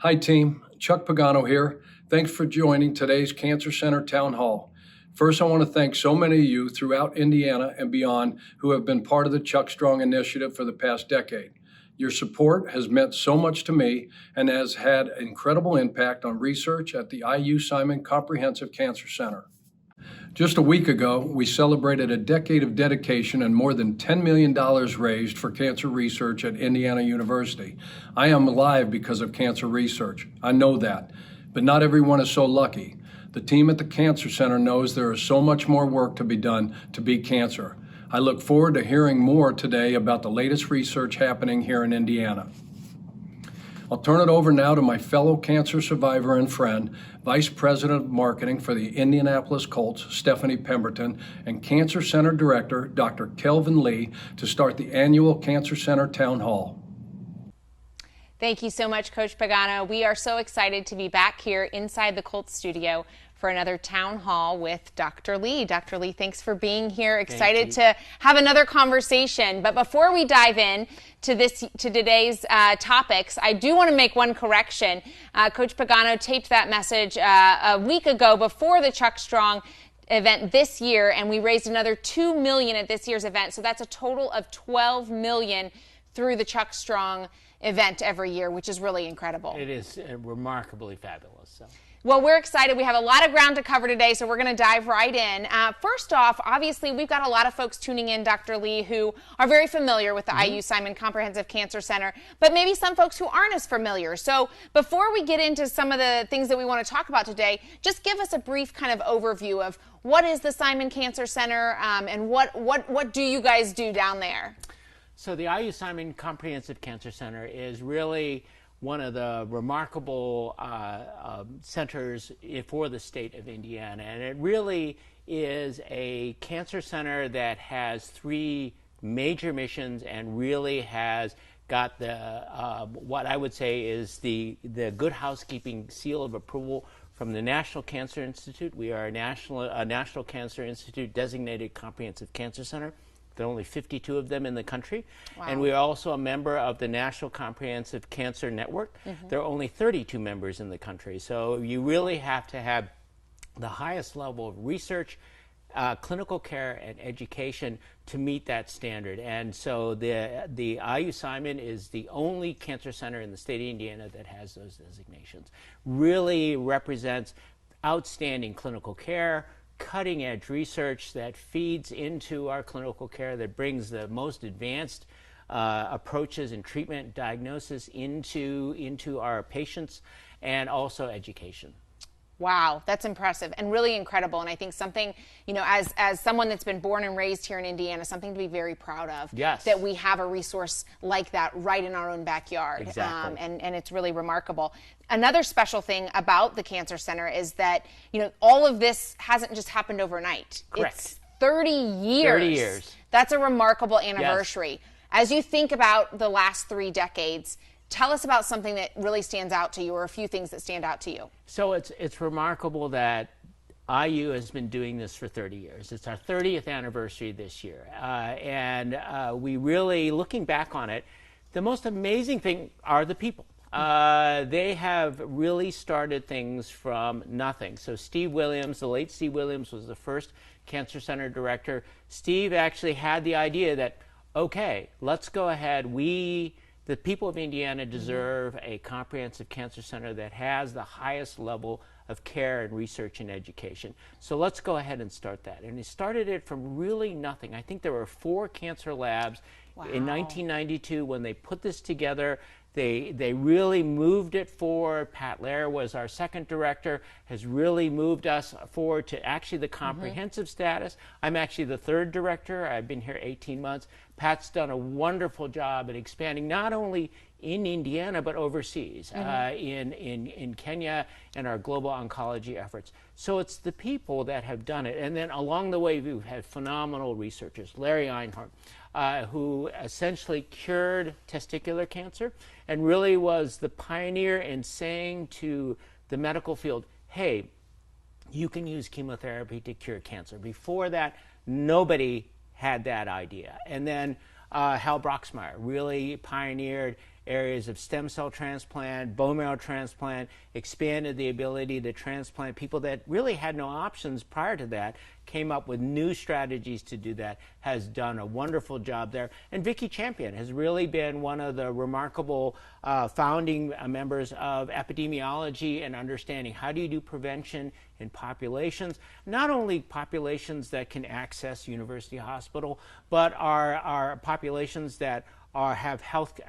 Hi, team. Chuck Pagano here. Thanks for joining today's Cancer Center Town Hall. First, I want to thank so many of you throughout Indiana and beyond who have been part of the Chuck Strong Initiative for the past decade. Your support has meant so much to me and has had incredible impact on research at the IU Simon Comprehensive Cancer Center. Just a week ago, we celebrated a decade of dedication and more than $10 million raised for cancer research at Indiana University. I am alive because of cancer research. I know that, but not everyone is so lucky. The team at the Cancer Center knows there is so much more work to be done to beat cancer. I look forward to hearing more today about the latest research happening here in Indiana. I'll turn it over now to my fellow cancer survivor and friend, Vice President of Marketing for the Indianapolis Colts, Stephanie Pemberton, and Cancer Center Director, Dr. Kelvin Lee, to start the annual Cancer Center Town Hall. Thank you so much, Coach Pagano. We are so excited to be back here inside the Colts studio for another town hall with Dr. Lee. Dr. Lee, thanks for being here. Excited to have another conversation. But before we dive in to today's topics, I do want to make one correction. Coach Pagano taped that message a week ago before the Chuck Strong event this year, and we raised another $2 million at this year's event. So that's a total of $12 million through the Chuck Strong event every year, which is really incredible. It is remarkably fabulous. So. Well, we're excited. We have a lot of ground to cover today, so we're going to dive right in. First off, obviously, we've got a lot of folks tuning in, Dr. Lee, who are very familiar with the IU Simon Comprehensive Cancer Center, but maybe some folks who aren't as familiar. So before we get into some of the things that we want to talk about today, just give us a brief kind of overview of what is the Simon Cancer Center and what do you guys do down there? So the IU Simon Comprehensive Cancer Center is really one of the remarkable centers for the state of Indiana. And it really is a cancer center that has three major missions and really has got the what I would say is the good housekeeping seal of approval from the National Cancer Institute. We are a National Cancer Institute designated comprehensive cancer center. There are only 52 of them in the country. Wow. And we are also a member of the National Comprehensive Cancer Network. There are only 32 members in the country. So you really have to have the highest level of research, clinical care, and education to meet that standard. And so the IU Simon is the only cancer center in the state of Indiana that has those designations. Really represents outstanding clinical care, cutting-edge research that feeds into our clinical care, that brings the most advanced approaches in treatment, diagnosis into our patients, and also education. Wow, that's impressive and really incredible. And I think something, you know, as someone that's been born and raised here in Indiana, something to be very proud of. Yes. That we have a resource like that right in our own backyard. Exactly. And it's really remarkable. Another special thing about the Cancer Center is that, you know, all of this hasn't just happened overnight. Correct. It's 30 years. 30 years. That's a remarkable anniversary. Yes. As you think about the last 3 decades, tell us about something that really stands out to you, or a few things that stand out to you. So it's remarkable that IU has been doing this for 30 years. It's our 30th anniversary this year. And we really, looking back on it, the most amazing thing are the people. They have really started things from nothing. So Steve Williams, the late Steve Williams, was the first Cancer Center director. Steve actually had the idea that, okay, let's go ahead. The people of Indiana deserve a comprehensive cancer center that has the highest level of care and research and education. So let's go ahead and start that. And he started it from really nothing. I think there were 4 cancer labs. Wow. In 1992 when they put this together. They really moved it forward. Pat Lair was our second director, has really moved us forward to actually the comprehensive status. I'm actually the third director. I've been here 18 months. Pat's done a wonderful job at expanding not only in Indiana but overseas, in Kenya and our global oncology efforts. So it's the people that have done it. And then along the way we've had phenomenal researchers. Larry Einhorn, who essentially cured testicular cancer and really was the pioneer in saying to the medical field, hey, you can use chemotherapy to cure cancer. Before that, nobody had that idea. And then Hal Broxmeyer really pioneered areas of stem cell transplant, bone marrow transplant, expanded the ability to transplant people that really had no options prior to that, came up with new strategies to do that, has done a wonderful job there. And Vicki Champion has really been one of the remarkable founding members of epidemiology and understanding how do you do prevention in populations, not only populations that can access University Hospital, but are populations that have health,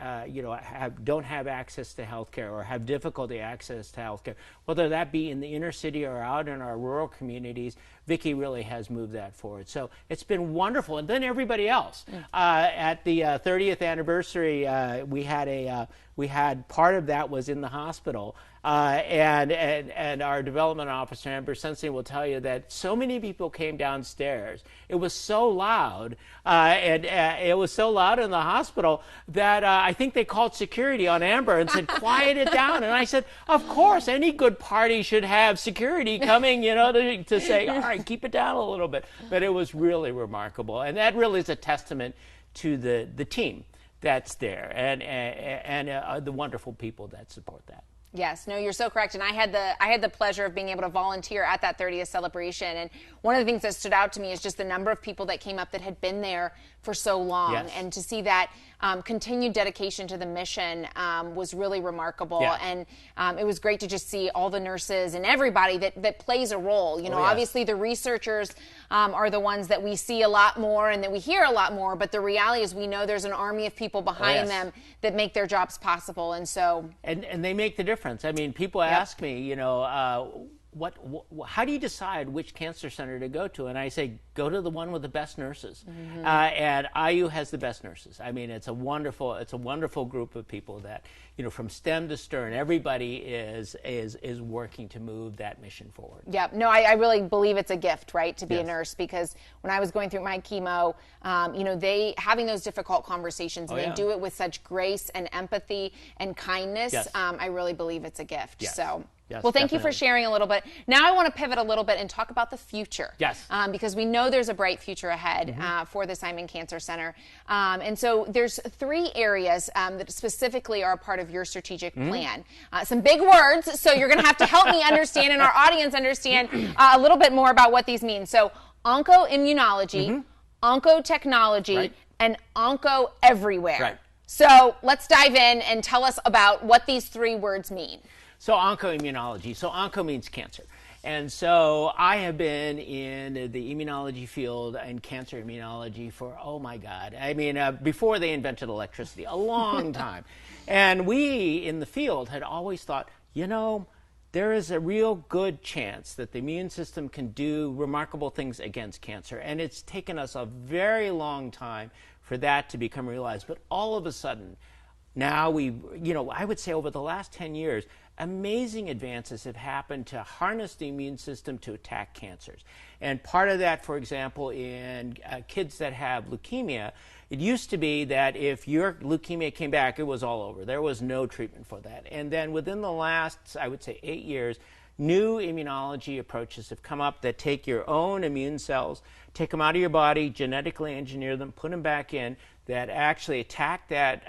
don't have access to health care or have difficulty access to health care, whether that be in the inner city or out in our rural communities. Vicki really has moved that forward. So it's been wonderful. And then everybody else. At the 30th anniversary, we had part of that was in the hospital. And our development officer, Amber Sensing, will tell you that so many people came downstairs. It was so loud, and it was so loud in the hospital that I think they called security on Amber and said, quiet it down. And I said, of course, any good party should have security coming, to say, all right, keep it down a little bit. But it was really remarkable. And that really is a testament to the team that's there and the wonderful people that support that. Yes, no, you're so correct. And I had the pleasure of being able to volunteer at that 30th celebration. And one of the things that stood out to me is just the number of people that came up that had been there for so long. Yes. And to see that continued dedication to the mission was really remarkable. Yeah. And it was great to just see all the nurses and everybody that plays a role. Yes. Obviously the researchers are the ones that we see a lot more and that we hear a lot more. But the reality is we know there's an army of people behind them that make their jobs possible. And so... And they make the difference. I mean, people ask me, how do you decide which cancer center to go to? And I say, go to the one with the best nurses. Mm-hmm. And IU has the best nurses. I mean, it's a wonderful group of people that, from stem to stern, everybody is working to move that mission forward. Yeah, no, I really believe it's a gift, right, to be Yes. a nurse, because when I was going through my chemo, they having those difficult conversations, and they do it with such grace and empathy and kindness. Yes. I really believe it's a gift. Yes. So. Yes, Well, thank you definitely. for sharing a little bit. Now I want to pivot a little bit and talk about the future. Yes. Because we know there's a bright future ahead for the Simon Cancer Center. And so there's 3 areas that specifically are a part of your strategic plan. Some big words, so you're going to have to help me understand and our audience understand a little bit more about what these mean. So Onco Immunology, Onco Technology, and Onco Everywhere. Right. So let's dive in and tell us about what these 3 words mean. So Onco Immunology. So Onco means cancer. And so I have been in the immunology field and cancer immunology for, oh my God, I mean, before they invented electricity, a long time. And we in the field had always thought, there is a real good chance that the immune system can do remarkable things against cancer. And it's taken us a very long time for that to become realized. But all of a sudden, now I would say over the last 10 years, amazing advances have happened to harness the immune system to attack cancers. And part of that, for example, in kids that have leukemia, it used to be that if your leukemia came back, it was all over. There was no treatment for that. And then within the last, I would say, 8 years, new immunology approaches have come up that take your own immune cells, take them out of your body, genetically engineer them, put them back in, that actually attack that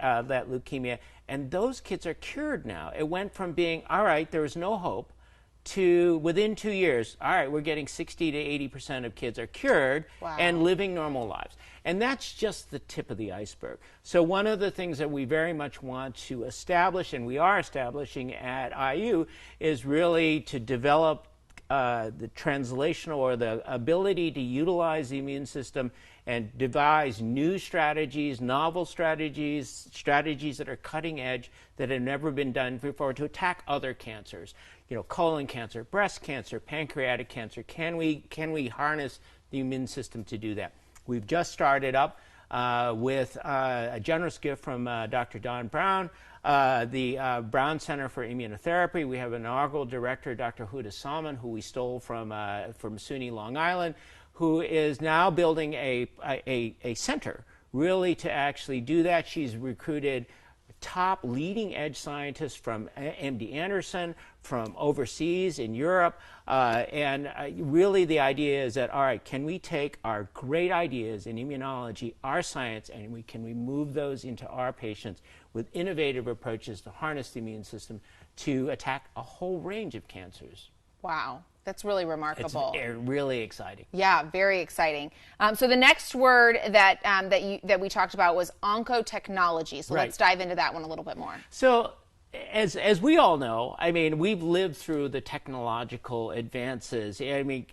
leukemia. And those kids are cured now. It went from being, all right, there was no hope, to within 2 years, all right, we're getting 60 to 80% of kids are cured and living normal lives. And that's just the tip of the iceberg. So one of the things that we very much want to establish, and we are establishing at IU, is really to develop the translational, or the ability to utilize the immune system and devise new strategies, novel strategies that are cutting edge, that have never been done before, to attack other cancers. Colon cancer, breast cancer, pancreatic cancer. Can we harness the immune system to do that? We've just started up with a generous gift from Dr. Don Brown, the Brown Center for Immunotherapy. We have an inaugural director, Dr. Huda Salman, who we stole from SUNY Long Island, who is now building a center really to actually do that. She's recruited top leading edge scientists from MD Anderson, from overseas in Europe, and really the idea is that, all right, can we take our great ideas in immunology, our science, and can we move those into our patients with innovative approaches to harness the immune system to attack a whole range of cancers. Wow. That's really remarkable. It's really exciting. Yeah, very exciting. So the next word that we talked about was oncotechnology. So let's dive into that one a little bit more. So as we all know, I mean, we've lived through the technological advances. I mean,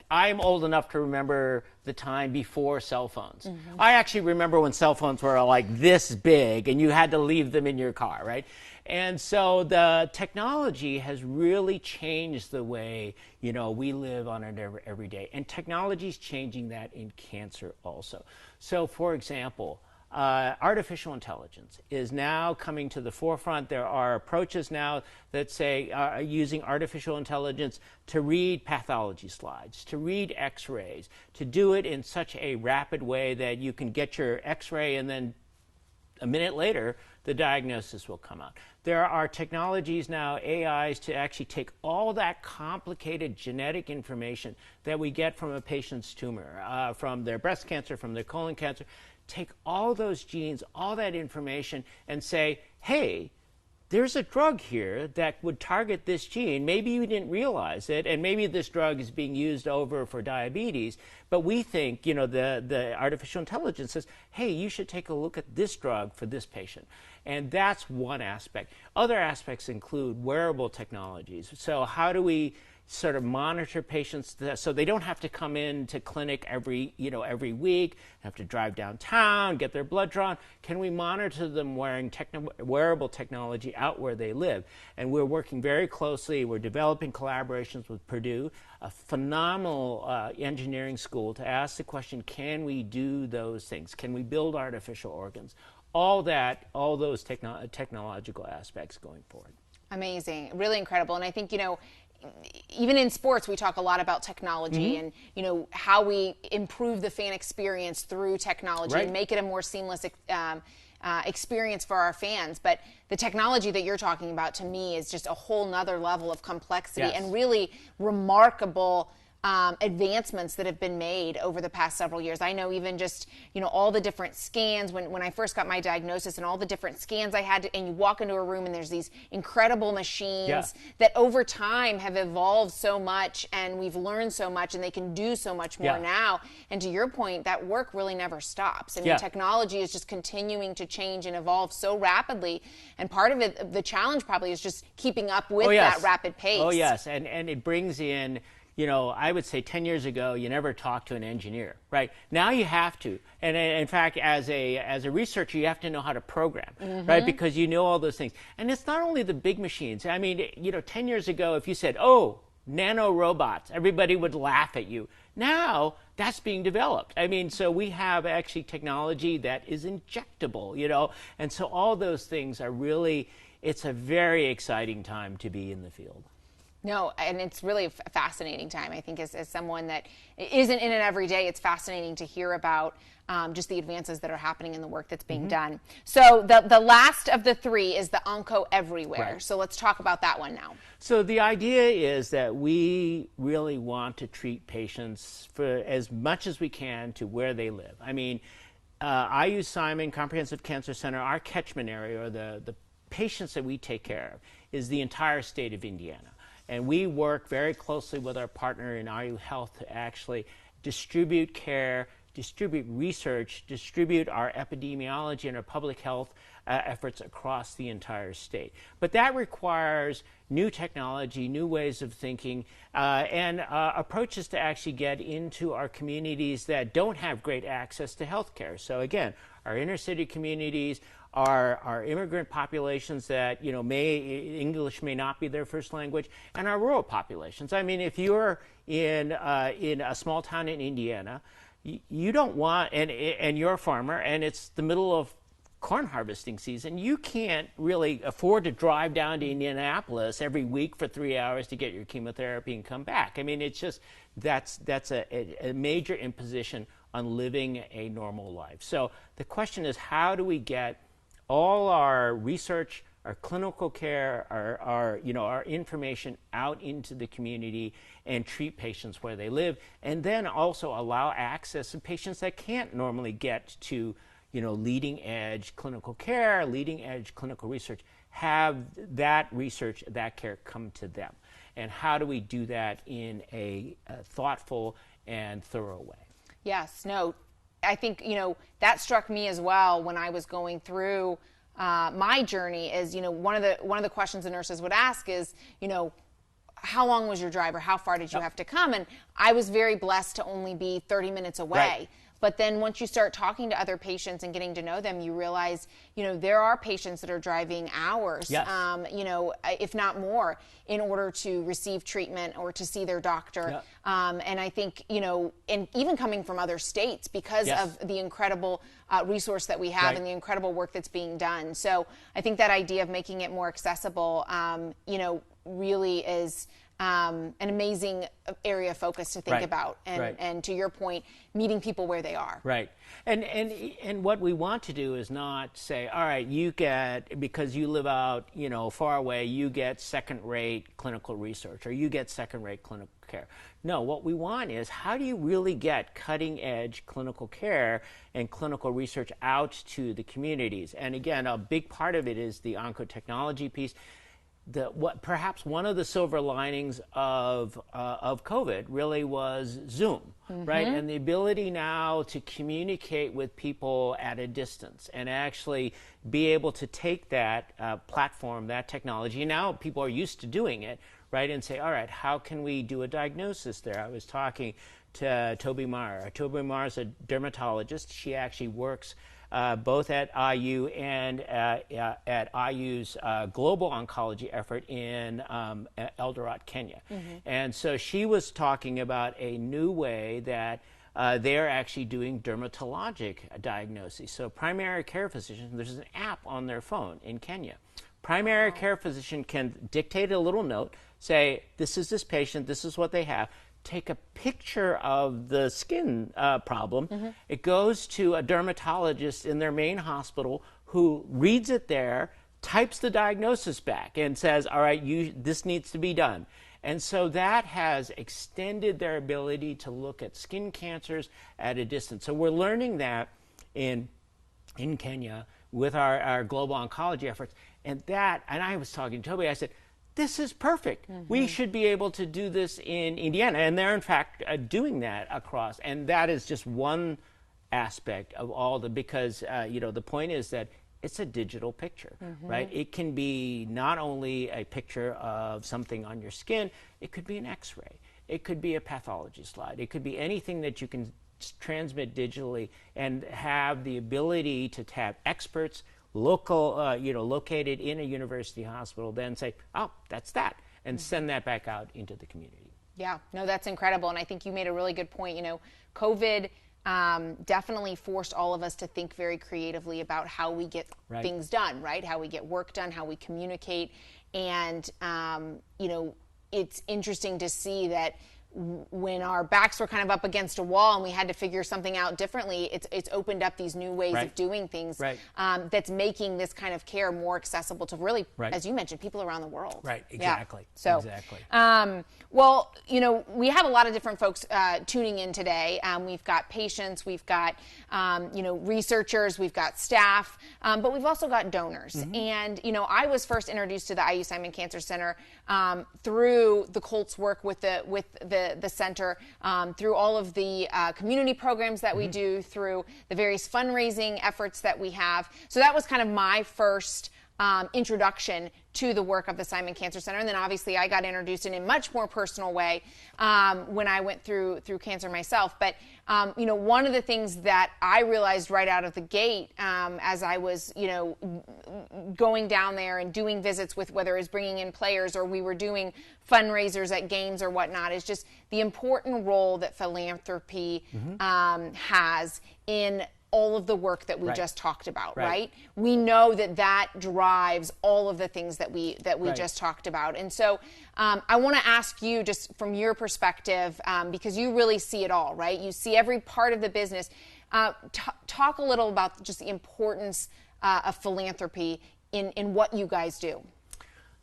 I'm old enough to remember the time before cell phones. I actually remember when cell phones were like this big and you had to leave them in your car, right? And so the technology has really changed the way, we live on it every day. And technology is changing that in cancer also. So, for example, artificial intelligence is now coming to the forefront. There are approaches now that say using artificial intelligence to read pathology slides, to read x-rays, to do it in such a rapid way that you can get your x-ray and then a minute later, the diagnosis will come out. There are technologies now, AIs, to actually take all that complicated genetic information that we get from a patient's tumor, from their breast cancer, from their colon cancer, take all those genes, all that information, and say, hey, there's a drug here that would target this gene. Maybe you didn't realize it, and maybe this drug is being used over for diabetes, but we think, the artificial intelligence says, hey, you should take a look at this drug for this patient. And that's one aspect. Other aspects include wearable technologies. So how do we sort of monitor patients so they don't have to come into clinic every week, have to drive downtown, get their blood drawn? Can we monitor them wearing wearable technology out where they live? And we're working very closely. We're developing collaborations with Purdue, a phenomenal engineering school, to ask the question, can we do those things? Can we build artificial organs? All those technological aspects going forward. Amazing, really incredible. And I think, even in sports, we talk a lot about technology and, how we improve the fan experience through technology and make it a more seamless experience for our fans. But the technology that you're talking about, to me, is just a whole nother level of complexity and really remarkable advancements that have been made over the past several years. I know even just, all the different scans, when I first got my diagnosis and all the different scans I had, and you walk into a room and there's these incredible machines that over time have evolved so much, and we've learned so much, and they can do so much more now. And to your point, that work really never stops. I mean, technology is just continuing to change and evolve so rapidly, and part of it, the challenge probably, is just keeping up with that rapid pace. Oh, yes, and it brings in, I would say 10 years ago, you never talked to an engineer, right? Now you have to. And in fact, as a researcher, you have to know how to program, right? Because you know all those things. And it's not only the big machines. I mean, 10 years ago, if you said, oh, nano robots, everybody would laugh at you. Now, that's being developed. I mean, so we have actually technology that is injectable, and so all those things are really, it's a very exciting time to be in the field. No, and it's really a fascinating time. I think as someone that isn't in it every day, it's fascinating to hear about just the advances that are happening in the work that's being done. So the last of the three is the Onco Everywhere. So let's talk about that one now. So the idea is that we really want to treat patients for as much as we can to where they live. I mean, IU Simon Comprehensive Cancer Center, our catchment area, or the patients that we take care of, is the entire state of Indiana. And we work very closely with our partner in RU Health to actually distribute care, distribute research, distribute our epidemiology and our public health efforts across the entire state. But that requires new technology, new ways of thinking, and approaches to actually get into our communities that don't have great access to health care. So again, our inner city communities, our immigrant populations that English may not be their first language, and our rural populations. I mean, if you're in a small town in Indiana, you don't want, and you're a farmer, and it's the middle of corn harvesting season, you can't really afford to drive down to Indianapolis every week for 3 hours to get your chemotherapy and come back. I mean, it's just that's a major imposition on living a normal life. So the question is, how do we get all our research, our clinical care, our information out into the community and treat patients where they live, and then also allow access to patients that can't normally get to leading edge clinical care, leading edge clinical research, have that research, that care come to them. And how do we do that in a thoughtful and thorough way? Yes, no, I think, that struck me as well when I was going through my journey is, one of the questions the nurses would ask is, how long was your drive or how far did you have to come? And I was very blessed to only be 30 minutes away. Right. But then once you start talking to other patients and getting to know them, you realize, there are patients that are driving hours, yes. If not more, in order to receive treatment or to see their doctor. Yep. And I think, and even coming from other states because yes. of the incredible resource that we have right. and the incredible work that's being done. So I think that idea of making it more accessible, really is an amazing area of focus to think right. about. And, right. and to your point, meeting people where they are. Right. And what we want to do is not say, all right, you get, because you live out, far away, you get second-rate clinical research or you get second-rate clinical care. No, what we want is how do you really get cutting-edge clinical care and clinical research out to the communities? And again, a big part of it is the oncotechnology piece. Perhaps one of the silver linings of COVID really was Zoom, mm-hmm. right? And the ability now to communicate with people at a distance and actually be able to take that platform, that technology, and now people are used to doing it, right? And say, all right, how can we do a diagnosis there? I was talking to Toby Meyer. Toby Meyer is a dermatologist. She actually works both at IU and at IU's global oncology effort in Eldoret, Kenya. Mm-hmm. And so she was talking about a new way that they're actually doing dermatologic diagnoses. So primary care physicians, there's an app on their phone in Kenya. Primary care physician can dictate a little note, say, this is this patient, this is what they have. Take a picture of the skin problem. Mm-hmm. It goes to a dermatologist in their main hospital who reads it there, types the diagnosis back, and says, all right, this needs to be done. And so that has extended their ability to look at skin cancers at a distance. So we're learning that in Kenya with our global oncology efforts. And I was talking to Toby, I said, this is perfect. Mm-hmm. We should be able to do this in Indiana. And they're, in fact, doing that across. And that is just one aspect of all because, the point is that it's a digital picture, mm-hmm. right? It can be not only a picture of something on your skin, it could be an X-ray. It could be a pathology slide. It could be anything that you can transmit digitally and have the ability to have experts located in a university hospital, then say, oh, that's that, and send that back out into the community. Yeah, no, that's incredible. And I think you made a really good point. COVID definitely forced all of us to think very creatively about how we get right. things done, right? How we get work done, how we communicate. And, it's interesting to see that when our backs were kind of up against a wall and we had to figure something out differently, it's opened up these new ways right. of doing things right. That's making this kind of care more accessible to really, right. as you mentioned, people around the world. Right, exactly. Yeah. So, exactly. Well, we have a lot of different folks tuning in today. We've got patients, we've got, researchers, we've got staff, but we've also got donors. Mm-hmm. And, I was first introduced to the IU Simon Cancer Center through the Colts work with the center, through all of the community programs that we mm-hmm. do, through the various fundraising efforts that we have. So that was kind of my first introduction to the work of the Simon Cancer Center. And then obviously I got introduced in a much more personal way when I went through cancer myself. But, one of the things that I realized right out of the gate as I was, going down there and doing visits with whether it was bringing in players or we were doing fundraisers at games or whatnot is just the important role that philanthropy mm-hmm. Has in all of the work that we right. just talked about, right? We know that drives all of the things that we right. just talked about. And so I want to ask you, just from your perspective, because you really see it all, right? You see every part of the business. Talk a little about just the importance of philanthropy in what you guys do.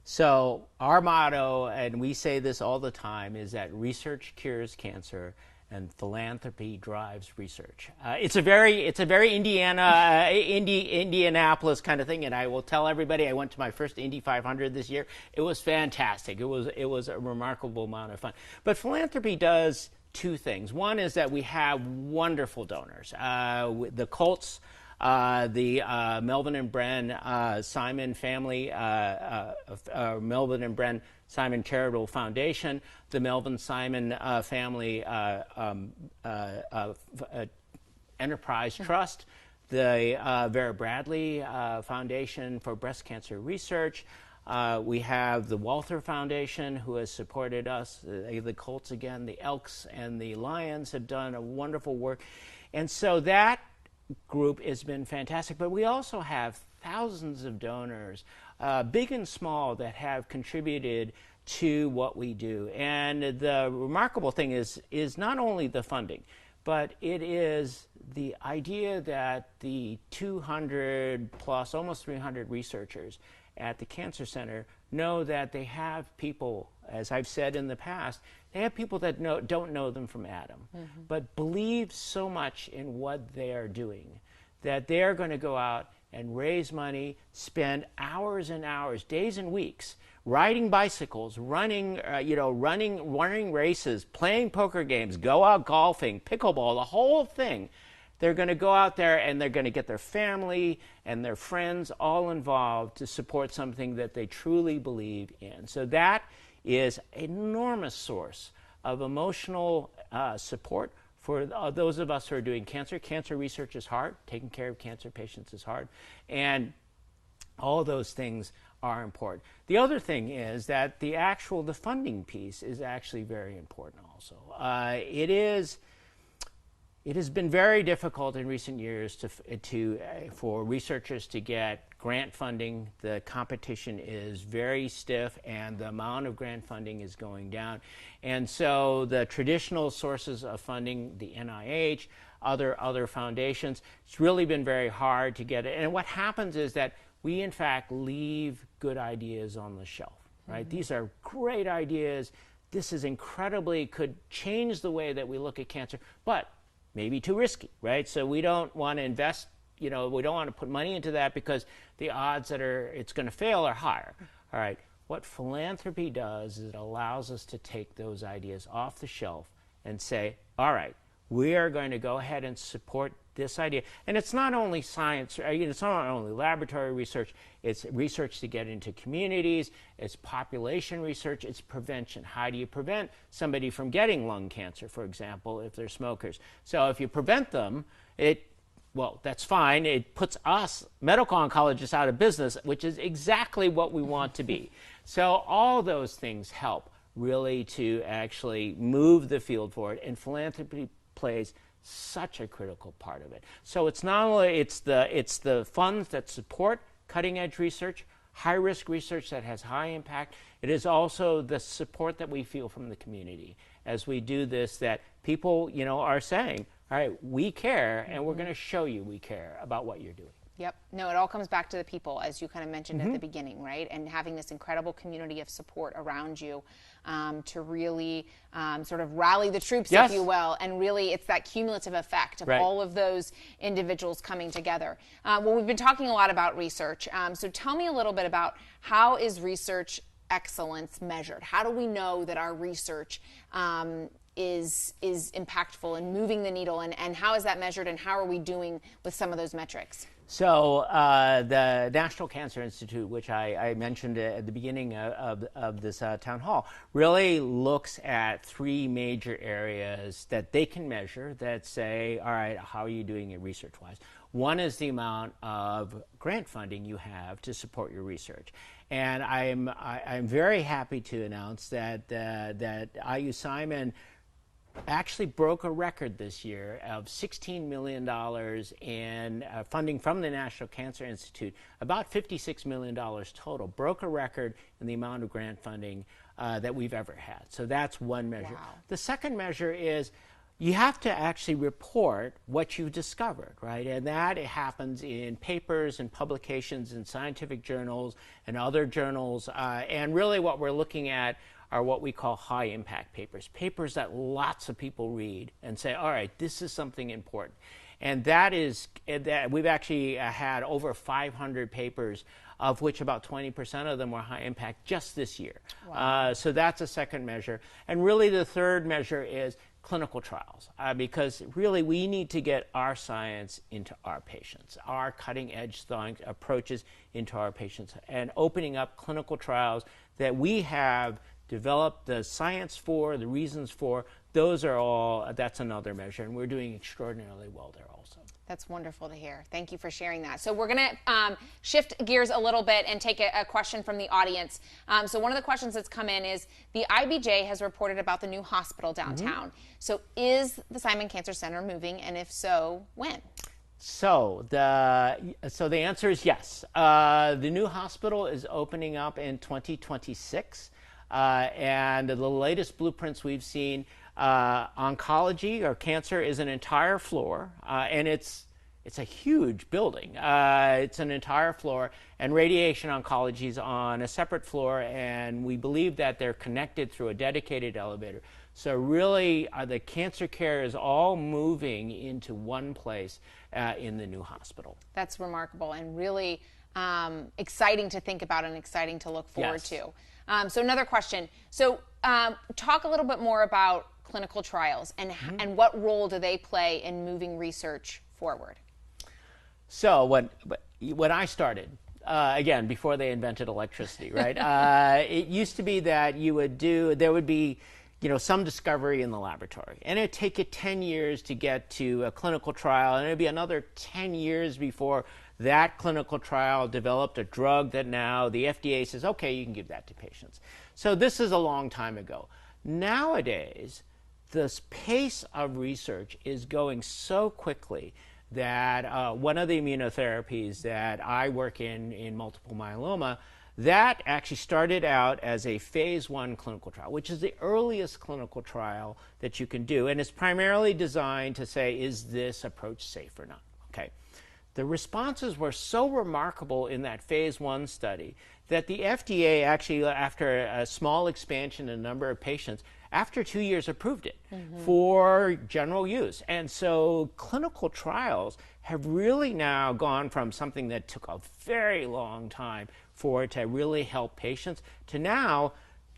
So our motto, and we say this all the time, is that research cures cancer and philanthropy drives research. It's a very Indianapolis kind of thing, and I will tell everybody I went to my first Indy 500 this year. It was fantastic. It was a remarkable amount of fun. But philanthropy does two things. One is that we have wonderful donors. The Colts, the Melvin and Bren Simon family, Melvin and Bren Simon Charitable Foundation, the Melvin Simon Family Enterprise Trust, the Vera Bradley Foundation for Breast Cancer Research. We have the Walther Foundation, who has supported us. The Colts again, the Elks and the Lions have done a wonderful work. And so that group has been fantastic. But we also have thousands of donors, big and small, that have contributed to what we do. And the remarkable thing is not only the funding, but it is the idea that the 200 plus, almost 300 researchers at the Cancer Center know that they have people, as I've said in the past, they have people that don't know them from Adam, but believe so much in what they are doing that they're going to go out and raise money, spend hours and hours, days and weeks, riding bicycles, running races, playing poker games, go out golfing, pickleball, the whole thing. They're going to go out there and they're going to get their family and their friends all involved to support something that they truly believe in. So that is an enormous source of emotional support for those of us who are doing cancer. Cancer research is hard. Taking care of cancer patients is hard. And all those things are important. The other thing is that the funding piece is actually very important also. It has been very difficult in recent years for researchers to get grant funding. The competition is very stiff, and the amount of grant funding is going down. And so the traditional sources of funding, the NIH, other foundations, it's really been very hard to get it. And what happens is that we, in fact, leave good ideas on the shelf, right? These are great ideas. This is could change the way that we look at cancer, but maybe too risky, right? So we don't want to invest, we don't want to put money into that because the odds that it's going to fail are higher. All right. What philanthropy does is it allows us to take those ideas off the shelf and say, all right, we are going to go ahead and support this idea. And it's not only science, it's not only laboratory research, it's research to get into communities, it's population research, it's prevention. How do you prevent somebody from getting lung cancer, for example, if they're smokers? So if you prevent them, that's fine. It puts us, medical oncologists, out of business, which is exactly what we want to be. So all those things help really to actually move the field forward, and philanthropy plays such a critical part of it. So it's not only it's the funds that support cutting edge research, high risk research that has high impact. It is also the support that we feel from the community as we do this, that people are saying, all right, we care, and we're going to show you we care about what you're doing. Yep. No, it all comes back to the people, as you kind of mentioned at the beginning, right? And having this incredible community of support around you to really sort of rally the troops, if you will. And really, it's that cumulative effect of all of those individuals coming together. Well, we've been talking a lot about research. So tell me a little bit about how is research excellence measured? How do we know that our research is impactful and moving the needle? And how is that measured? And how are we doing with some of those metrics? So the National Cancer Institute, which I mentioned at the beginning of this town hall, really looks at three major areas that they can measure that say, all right, how are you doing it research-wise? One is the amount of grant funding you have to support your research. And I'm very happy to announce that IU Simon actually broke a record this year of $16 million in funding from the National Cancer Institute, about $56 million total, broke a record in the amount of grant funding that we've ever had. So that's one measure. Wow. The second measure is you have to actually report what you discovered, right? And that happens in papers and publications in scientific journals and other journals. And really what we're looking at are what we call high impact papers, papers that lots of people read and say, all right, this is something important. And that we've actually had over 500 papers, of which about 20% of them were high impact just this year. Wow. So that's a second measure. And really the third measure is clinical trials, because really we need to get our science into our patients, our cutting edge approaches into our patients, and opening up clinical trials that we have developed the science for, the reasons for. That's another measure, and we're doing extraordinarily well there also. That's wonderful to hear. Thank you for sharing that. So we're going to shift gears a little bit and take a question from the audience. So one of the questions that's come in is, the IBJ has reported about the new hospital downtown. So is the Simon Cancer Center moving, and if so, when? So the answer is yes. The new hospital is opening up in 2026, and the latest blueprints we've seen, oncology or cancer is an entire floor, and it's a huge building. It's an entire floor, and radiation oncology is on a separate floor, and we believe that they're connected through a dedicated elevator. So really, the cancer care is all moving into one place in the new hospital. That's remarkable and really exciting to think about and exciting to look forward to. So another question. So talk a little bit more about clinical trials and what role do they play in moving research forward? So when I started, again, before they invented electricity, right? It used to be that there would be some discovery in the laboratory, and it'd take it 10 years to get to a clinical trial, and it'd be another 10 years before that clinical trial developed a drug that now the FDA says, okay, you can give that to patients. So this is a long time ago. Nowadays, the pace of research is going so quickly that one of the immunotherapies that I work in multiple myeloma, that actually started out as a phase 1 clinical trial, which is the earliest clinical trial that you can do, and it's primarily designed to say, is this approach safe or not? Okay. The responses were so remarkable in that phase 1 study that the FDA actually, after a small expansion in the number of patients, after 2 years approved it for general use. And so clinical trials have really now gone from something that took a very long time for it to really help patients to now,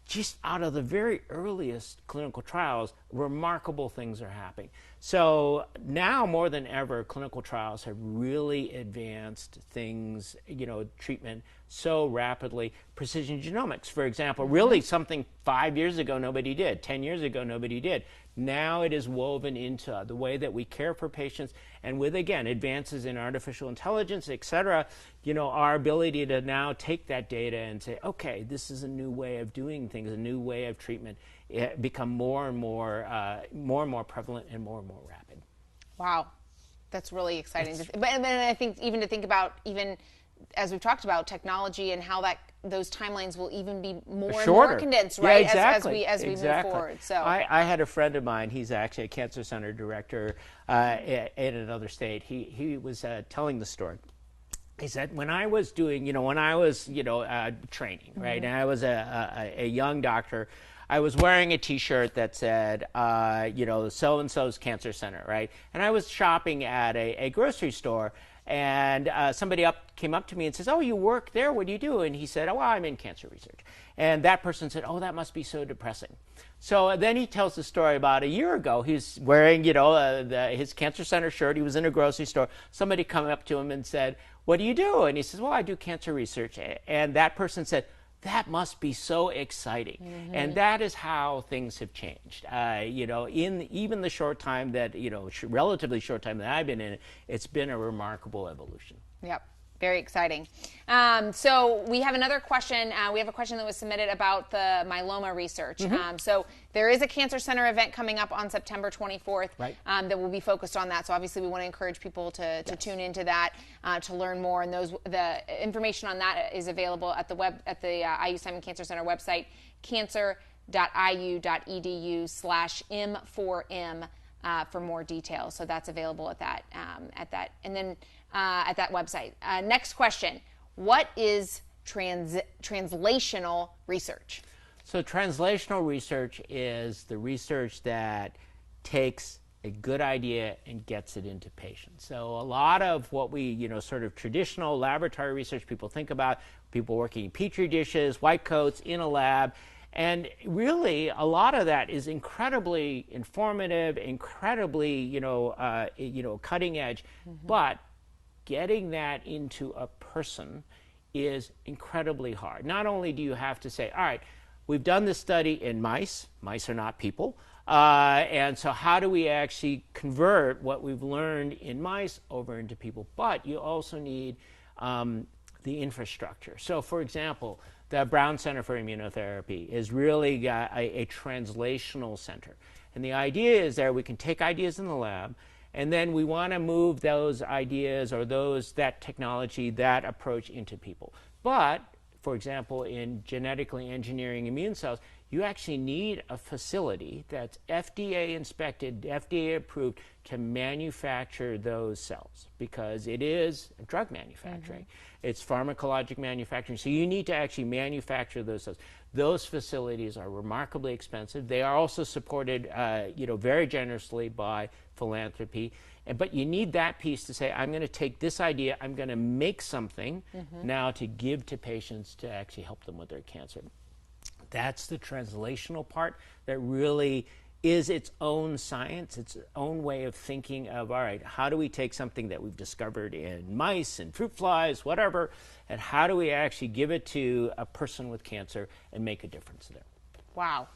just out of the very earliest clinical trials, remarkable things are happening. So now more than ever, clinical trials have really advanced things, treatment so rapidly. Precision genomics, for example, really something 5 years ago nobody did, 10 years ago nobody did. Now it is woven into the way that we care for patients, and with, again, advances in artificial intelligence, et cetera, our ability to now take that data and say, okay, this is a new way of doing things, a new way of treatment, become more and more prevalent and more rapid. Wow, that's really exciting. But I think even to think about, even as we've talked about, technology and how those timelines will even be more and more condensed, right? Yeah, exactly. As we move forward. So I had a friend of mine. He's actually a cancer center director in another state. He was telling the story. He said, when I was doing, training, right, and I was a young doctor, I was wearing a T-shirt that said, so-and-so's cancer center, right? And I was shopping at a grocery store, and somebody came up to me and says, oh, you work there? What do you do? And he said, oh, well, I'm in cancer research. And that person said, oh, that must be so depressing. So then he tells the story about a year ago. He's wearing, his cancer center shirt. He was in a grocery store. Somebody come up to him and said, what do you do? And he says, well, I do cancer research. And that person said, that must be so exciting. And that is how things have changed. In even the short time that, relatively short time that I've been in it, it's been a remarkable evolution. Yep. Very exciting. So we have another question. We have a question that was submitted about the myeloma research. So there is a cancer center event coming up on September 24th that will be focused on that. So obviously we want to encourage people to tune into that to learn more. And the information on that is available at the IU Simon Cancer Center website, cancer.iu.edu/M4M for more details. So that's available at that website. Next question. What is translational research? So translational research is the research that takes a good idea and gets it into patients. So a lot of what we, sort of traditional laboratory research people think about, people working in petri dishes, white coats, in a lab, and really a lot of that is incredibly informative, incredibly, cutting edge, but getting that into a person is incredibly hard. Not only do you have to say, all right, we've done this study in mice. Mice are not people. And so how do we actually convert what we've learned in mice over into people? But you also need the infrastructure. So, for example, the Brown Center for Immunotherapy is really got a translational center. And the idea is there we can take ideas in the lab, and then we want to move those ideas or that technology, that approach into people. But, for example, in genetically engineering immune cells, you actually need a facility that's FDA inspected, FDA approved to manufacture those cells, because it is drug manufacturing. It's pharmacologic manufacturing. So you need to actually manufacture those cells. Those facilities are remarkably expensive. They are also supported, very generously by philanthropy. But you need that piece to say, I'm going to take this idea, I'm going to make something now to give to patients to actually help them with their cancer. That's the translational part that really is its own science, its own way of thinking of, all right, how do we take something that we've discovered in mice and fruit flies, whatever, and how do we actually give it to a person with cancer and make a difference there? Wow.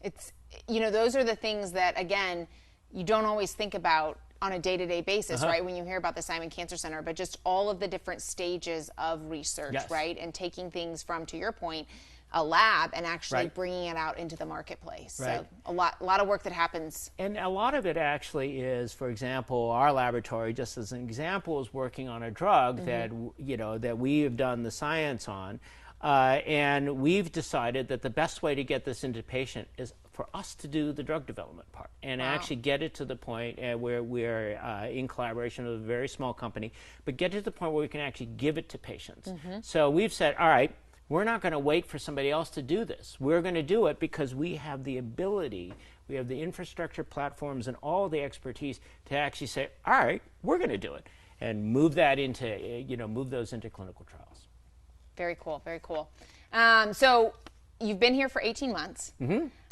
It's, those are the things that, again, you don't always think about on a day-to-day basis, right, when you hear about the Simon Cancer Center, but just all of the different stages of research, right, and taking things from, to your point, a lab and actually bringing it out into the marketplace. So a lot of work that happens. And a lot of it actually is, for example, our laboratory, just as an example, is working on a drug that, that we have done the science on. And we've decided that the best way to get this into patient is for us to do the drug development part and actually get it to the point where we're in collaboration with a very small company, but get to the point where we can actually give it to patients. So we've said, all right, we're not going to wait for somebody else to do this. We're going to do it because we have the ability, we have the infrastructure, platforms, and all the expertise to actually say, all right, we're going to do it, and move that into, move those into clinical trials. Very cool, very cool. So you've been here for 18 months.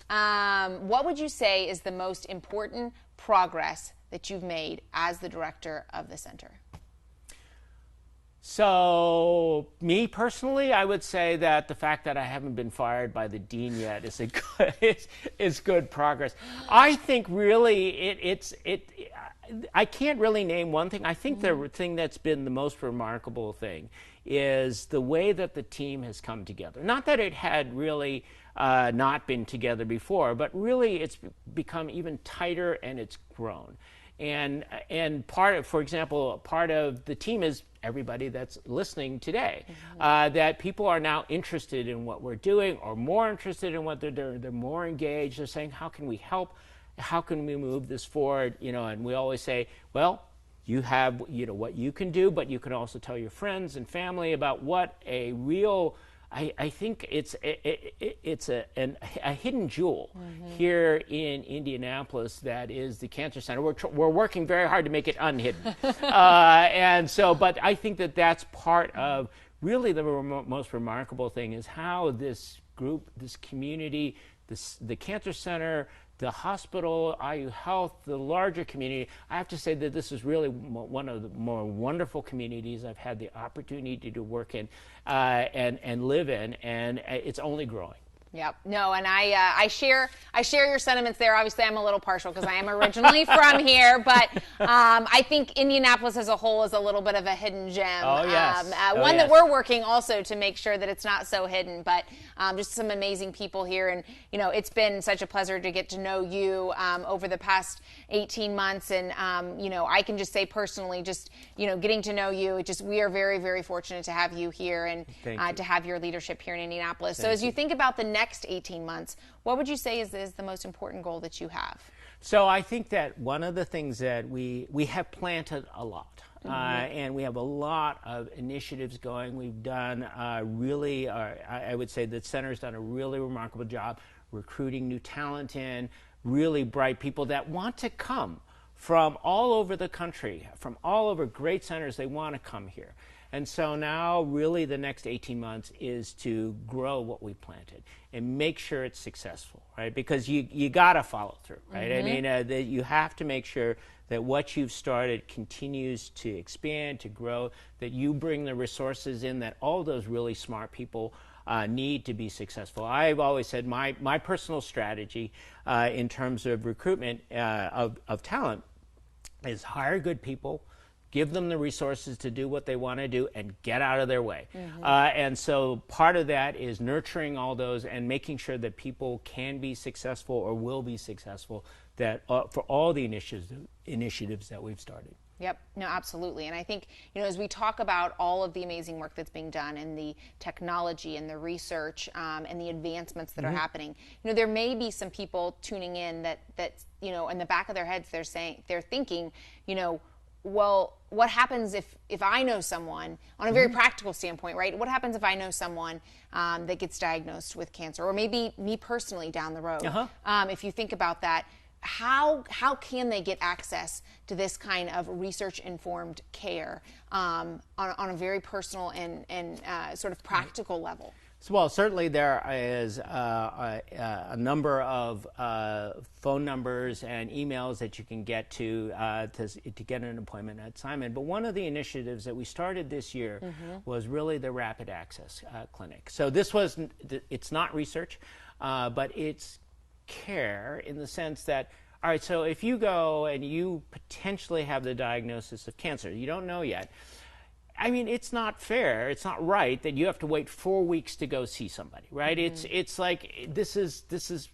What would you say is the most important progress that you've made as the director of the center? So, me personally, I would say that the fact that I haven't been fired by the dean yet is good progress. I think really I can't really name one thing. I think the thing that's been the most remarkable thing is the way that the team has come together. Not that it had really not been together before, but really it's become even tighter and it's grown. And for example, part of the team is everybody that's listening today, that people are now interested in what we're doing, or more interested in what they're doing. They're more engaged. They're saying, how can we help? How can we move this forward? And we always say, well, you have, what you can do, but you can also tell your friends and family about what a real, I think it's a hidden jewel here in Indianapolis that is the Cancer Center. We're working very hard to make it unhidden. And so, but I think that that's part of really the most remarkable thing is how this group, this community, the Cancer Center, the hospital, IU Health, the larger community. I have to say that this is really one of the more wonderful communities I've had the opportunity to work in and live in, and it's only growing. Yep. No, and I share your sentiments there. Obviously, I'm a little partial because I am originally from here, but I think Indianapolis as a whole is a little bit of a hidden gem. Oh, yes. One that we're working also to make sure that it's not so hidden, but just some amazing people here. And, it's been such a pleasure to get to know you over the past 18 months. And, I can just say personally, just, getting to know you, we are very, very fortunate to have you here and to have your leadership here in Indianapolis. So as you think about the next 18 months, what would you say is the most important goal that you have? So I think that one of the things that we have planted a lot. and we have a lot of initiatives going. We've done I would say the center's done a really remarkable job recruiting new talent in, really bright people that want to come from all over the country, from all over great centers. They want to come here. And so now really the next 18 months is to grow what we planted and make sure it's successful, right? Because you got to follow through, right? I mean, that you have to make sure that what you've started continues to expand, to grow, that you bring the resources in that all those really smart people need to be successful. I've always said my personal strategy in terms of recruitment of talent is hire good people, give them the resources to do what they want to do, and get out of their way. And so part of that is nurturing all those and making sure that people can be successful or will be successful that for all the initiatives that we've started. Yep, no, absolutely. And I think, as we talk about all of the amazing work that's being done and the technology and the research and the advancements that are happening, there may be some people tuning in that in the back of their heads, they're thinking, well, what happens if I know someone on a very practical standpoint, right? What happens if I know someone that gets diagnosed with cancer, or maybe me personally down the road? If you think about that, how can they get access to this kind of research-informed care on a very personal and sort of practical level? Well, certainly there is a number of phone numbers and emails that you can get to get an appointment at Simon. But one of the initiatives that we started this year was really the Rapid Access Clinic. So it's not research, but it's care in the sense that, all right, so if you go and you potentially have the diagnosis of cancer, you don't know yet. I mean, it's not fair, it's not right that you have to wait 4 weeks to go see somebody, right? It's like this is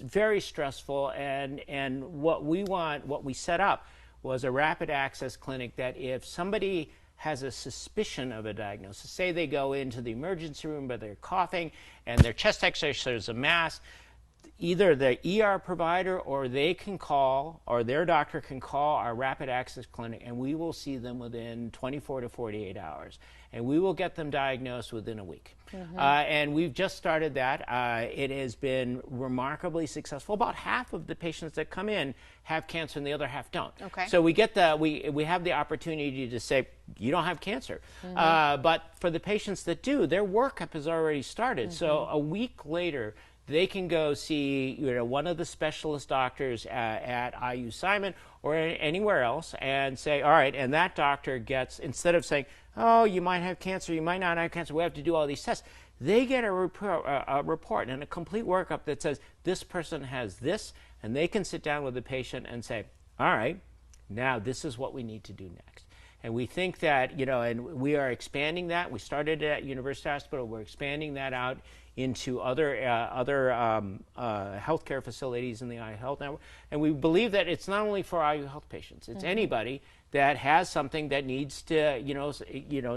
very stressful, and what we set up was a rapid access clinic that if somebody has a suspicion of a diagnosis, say they go into the emergency room but they're coughing and their chest x-ray shows a mass, either the ER provider or they can call, or their doctor can call our rapid access clinic, and we will see them within 24 to 48 hours. And we will get them diagnosed within a week. And we've just started that. It has been remarkably successful. About half of the patients that come in have cancer and the other half don't. Okay. So we have the opportunity to say, you don't have cancer. But for the patients that do, their workup has already started. So a week later, they can go see one of the specialist doctors at IU Simon or anywhere else and say, all right, and that doctor gets, instead of saying, oh, you might have cancer, you might not have cancer, we have to do all these tests, they get a report and a complete workup that says this person has this, and they can sit down with the patient and say, all right, now this is what we need to do next. And we think that, and we are expanding that. We started at University Hospital. We're expanding that out into other healthcare facilities in the IU Health Network. And we believe that it's not only for IU Health patients. It's anybody that has something that needs to,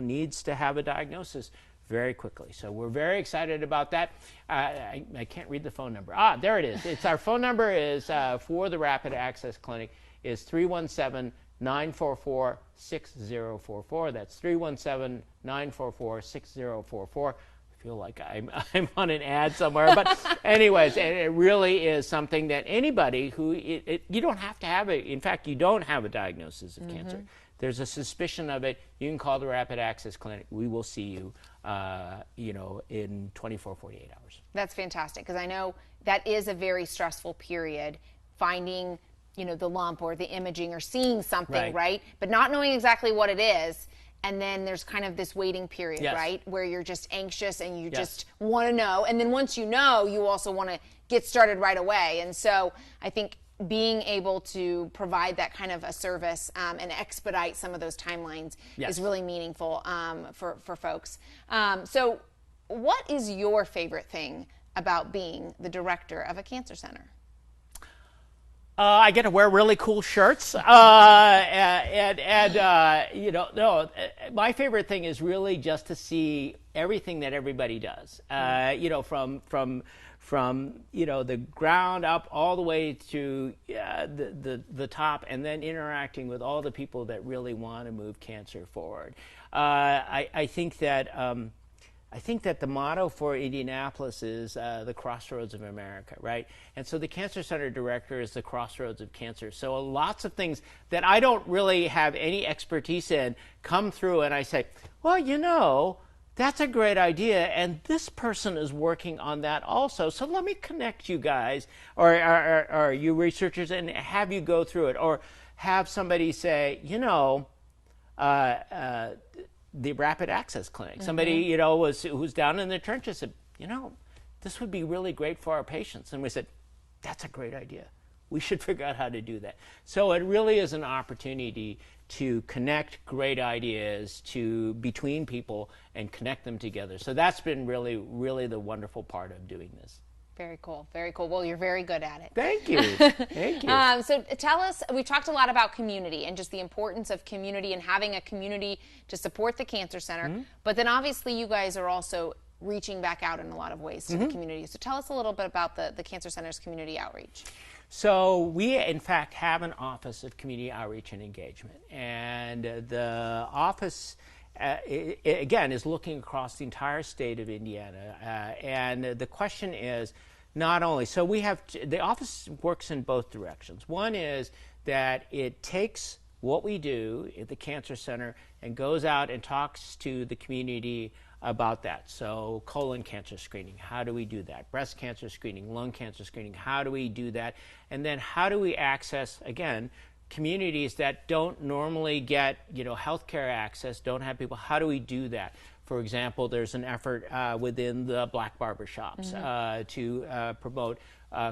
needs to have a diagnosis very quickly. So we're very excited about that. I can't read the phone number. There it is. Our phone number is for the Rapid Access Clinic is 317-944-6044. That's 317-944-6044. Feel like I'm on an ad somewhere, but anyways, it really is something that anybody who you don't have to have it. In fact, you don't have a diagnosis of cancer. There's a suspicion of it. You can call the Rapid Access Clinic. We will see you, in 24, 48 hours. That's fantastic, because I know that is a very stressful period, finding the lump or the imaging or seeing something, right? But not knowing exactly what it is. And then there's kind of this waiting period, right, where you're just anxious and you just want to know. And then once you know, you also want to get started right away. And so I think being able to provide that kind of a service and expedite some of those timelines is really meaningful for folks. So what is your favorite thing about being the director of a cancer center? I get to wear really cool shirts, my favorite thing is really just to see everything that everybody does. From from the ground up all the way to the top, and then interacting with all the people that really want to move cancer forward. I think that the motto for Indianapolis is the crossroads of America, right? And so the Cancer Center director is the crossroads of cancer. So lots of things that I don't really have any expertise in come through, and I say, well, that's a great idea, and this person is working on that also. So let me connect you guys, or you researchers, and have you go through it, or have somebody say, the Rapid Access Clinic. Somebody, who's down in the trenches said, this would be really great for our patients. And we said, that's a great idea. We should figure out how to do that. So it really is an opportunity to connect great ideas between people and connect them together. So that's been really, really the wonderful part of doing this. Very cool. Very cool. Well, you're very good at it. Thank you. Thank you. So tell us, we talked a lot about community and just the importance of community and having a community to support the Cancer Center. But then obviously you guys are also reaching back out in a lot of ways to the community. So tell us a little bit about the Cancer Center's community outreach. So we, in fact, have an Office of Community Outreach and Engagement. And the office, again, is looking across the entire state of Indiana. And the question is not only, so we have, the office works in both directions. One is that it takes what we do at the Cancer Center and goes out and talks to the community about that. So colon cancer screening, how do we do that? Breast cancer screening, lung cancer screening, how do we do that? And then how do we access, again, communities that don't normally get, healthcare access, don't have people, how do we do that? For example, there's an effort within the black barbershops to promote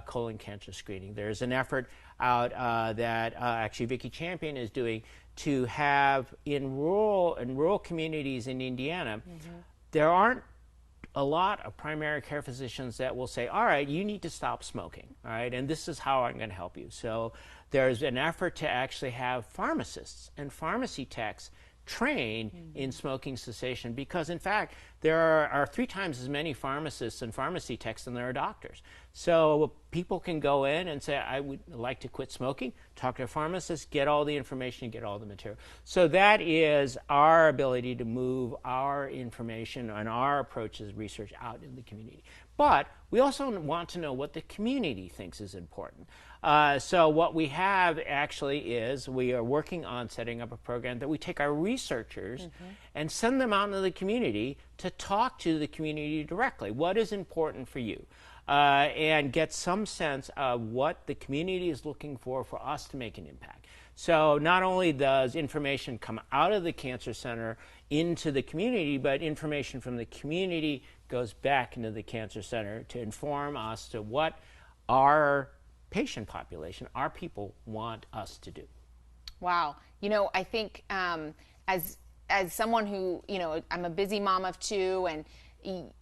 colon cancer screening. There's an effort out that actually Vicki Champion is doing to have in rural communities in Indiana. There aren't a lot of primary care physicians that will say, all right, you need to stop smoking, all right, and this is how I'm going to help you. So there's an effort to actually have pharmacists and pharmacy techs trained in smoking cessation, because in fact there are 3 times as many pharmacists and pharmacy techs than there are doctors. So people can go in and say, I would like to quit smoking, talk to a pharmacist, get all the information, get all the material. So that is our ability to move our information and our approaches research out in the community. But we also want to know what the community thinks is important. So what we have actually is we are working on setting up a program that we take our researchers and send them out into the community to talk to the community directly. What is important for you? And get some sense of what the community is looking for us to make an impact. So not only does information come out of the Cancer Center into the community, but information from the community goes back into the Cancer Center to inform us to what our patient population, our people want us to do. Wow. I think as someone who, I'm a busy mom of 2, and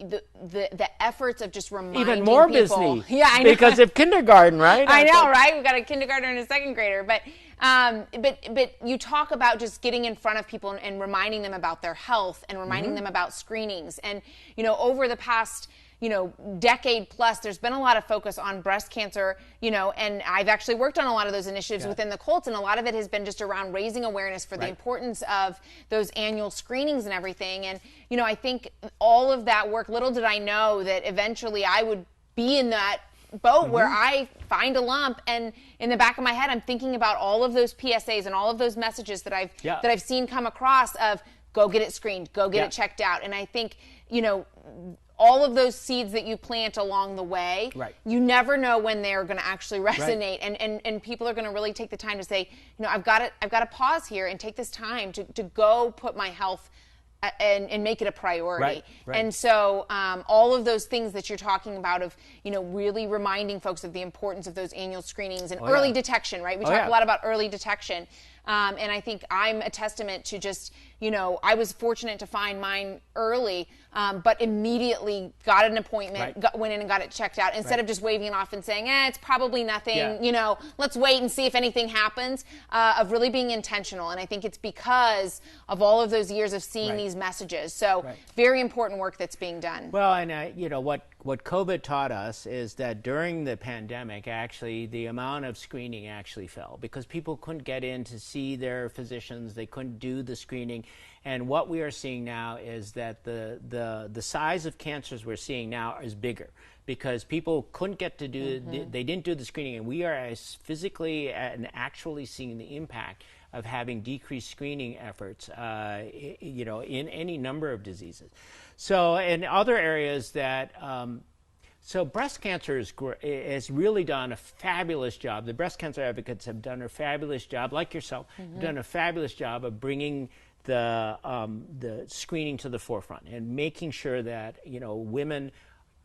the efforts of just reminding even more people, busy, yeah, I know. Because of kindergarten, right? I know, right? We've got a kindergartner and a 2nd grader, but you talk about just getting in front of people and reminding them about their health and reminding them about screenings, and over the past decade plus, there's been a lot of focus on breast cancer, and I've actually worked on a lot of those initiatives within the Colts, and a lot of it has been just around raising awareness for the importance of those annual screenings and everything. And, I think all of that work, little did I know that eventually I would be in that boat where I find a lump, and in the back of my head, I'm thinking about all of those PSAs and all of those messages that I've seen come across of go get it screened, go get it checked out. And I think, all of those seeds that you plant along the way, you never know when they're going to actually resonate, and people are going to really take the time to say, I've got to pause here and take this time to go put my health and make it a priority. And so all of those things that you're talking about of, really reminding folks of the importance of those annual screenings and early detection, right? We talk a lot about early detection. And I think I'm a testament to just, I was fortunate to find mine early, but immediately got an appointment, went in and got it checked out, instead of just waving it off and saying, it's probably nothing, let's wait and see if anything happens, of really being intentional. And I think it's because of all of those years of seeing these messages. So very important work that's being done. Well, and what COVID taught us is that during the pandemic, actually, the amount of screening actually fell because people couldn't get in to see their physicians. They couldn't do the screening. And what we are seeing now is that the size of cancers we're seeing now is bigger because people couldn't get to do, they didn't do the screening. And we are as physically and actually seeing the impact of having decreased screening efforts, you know, in any number of diseases. So in other areas that, so breast cancer has really done a fabulous job. The breast cancer advocates have done a fabulous job, like yourself, done a fabulous job of bringing the screening to the forefront and making sure that, you know, women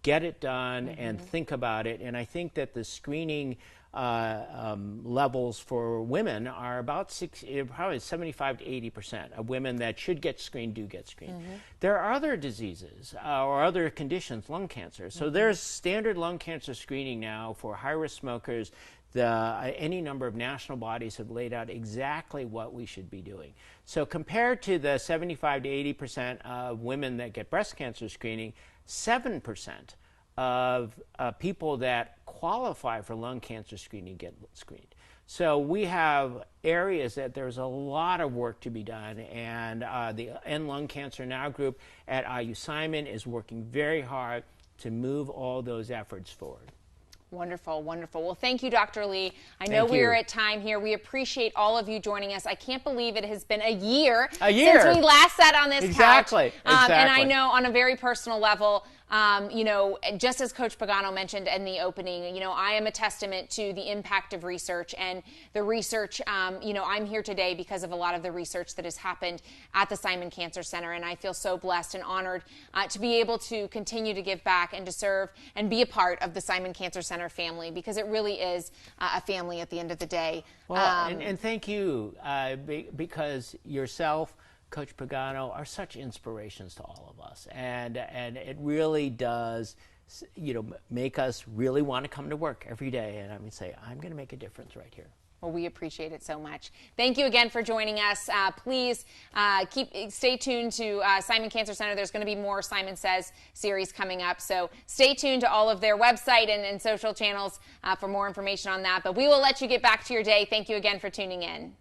get it done and think about it. And I think that the screening levels for women are about probably 75 to 80% of women that should get screened do get screened. There are other diseases or other conditions, lung cancer. So there's standard lung cancer screening now for high-risk smokers. Any number of national bodies have laid out exactly what we should be doing. So compared to the 75 to 80% of women that get breast cancer screening, 7% of people that qualify for lung cancer screening get screened. So we have areas that there's a lot of work to be done, and the End Lung Cancer Now group at IU Simon is working very hard to move all those efforts forward. Wonderful, wonderful. Well, thank you, Dr. Lee. I know we're at time here. We appreciate all of you joining us. I can't believe it has been a year since we last sat on this couch. And I know on a very personal level, you know, just as Coach Pagano mentioned in the opening, you know, I am a testament to the impact of research and the research. You know, I'm here today because of a lot of the research that has happened at the Simon Cancer Center, and I feel so blessed and honored to be able to continue to give back and to serve and be a part of the Simon Cancer Center family, because it really is a family at the end of the day. Well, and thank you, because yourself, Coach Pagano, are such inspirations to all of us, and it really does, you know, make us really want to come to work every day. And I mean, say, I'm going to make a difference right here. Well, we appreciate it so much. Thank you again for joining us. Please stay tuned to Simon Cancer Center. There's going to be more Simon Says series coming up. So stay tuned to all of their website and social channels for more information on that. But we will let you get back to your day. Thank you again for tuning in.